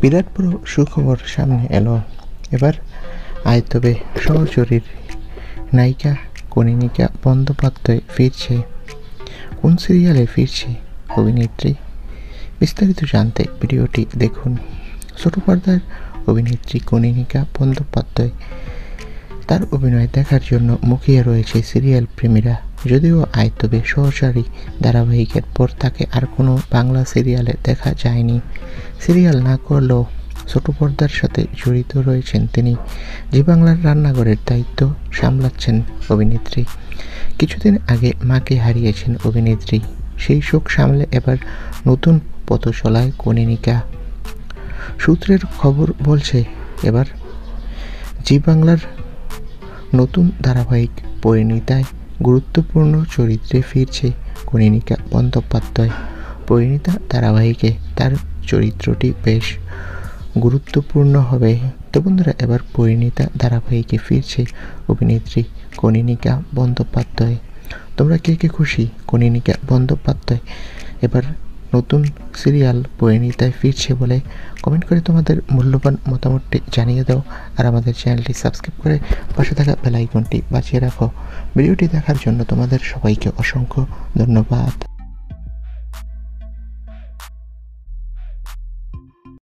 বিরাট বড় সুখবর সামনে এলো। এবার আয়তবে সহচরীর নায়িকা কনীনিকা বন্দ্যোপাধ্যায় ফিরছে। কোন সিরিয়ালে ফিরছে অভিনেত্রী? বিস্তারিত জানতে ভিডিওটি দেখুন। ছোট পর্দার অভিনেত্রী কনীনিকা বন্দ্যোপাধ্যায় তার অভিনয় দেখার জন্য মুখিয়ে রয়েছে সিরিয়াল প্রেমীরা। যদিও আয়তবে সহচরী ধারাবাহিকের পর তাকে আর কোনো বাংলা সিরিয়ালে দেখা যায়নি। সিরিয়াল না করলেও ছোট পর্দার সাথে জড়িত রয়েছেন তিনি। জি বাংলার রান্নাঘরের দায়িত্ব সামলাচ্ছেন অভিনেত্রী। কিছুদিন আগে মাকে হারিয়েছেন অভিনেত্রী। সেই শোক সামলে এবার নতুন পথচলায় কনীনিকা। সূত্রের খবর বলছে, এবার জি বাংলার নতুন ধারাবাহিক পরিণীতায় গুরুত্বপূর্ণ চরিত্রে ফিরছে কনীনিকা বন্দ্যোপাধ্যায়। পরিণীতা ধারাবাহিকে তার চরিত্রটি বেশ গুরুত্বপূর্ণ হবে। তো বন্ধুরা, এবার পরিণীতা ধারাবাহিকে ফিরছে অভিনেত্রী কনীনিকা বন্দ্যোপাধ্যায়। তোমরা কে কে খুশি কনীনিকা বন্দ্যোপাধ্যায় এবার নতুন সিরিয়াল পরিণীতায় ফিরছে বলে? কমেন্ট করে তোমাদের মূল্যবান মতামতটি জানিয়ে দাও। আর আমাদের চ্যানেলটি সাবস্ক্রাইব করে পাশে থাকা বেল আইকনটি বাজিয়ে রাখো। ভিডিওটি দেখার জন্য তোমাদের সবাইকে অসংখ্য ধন্যবাদ।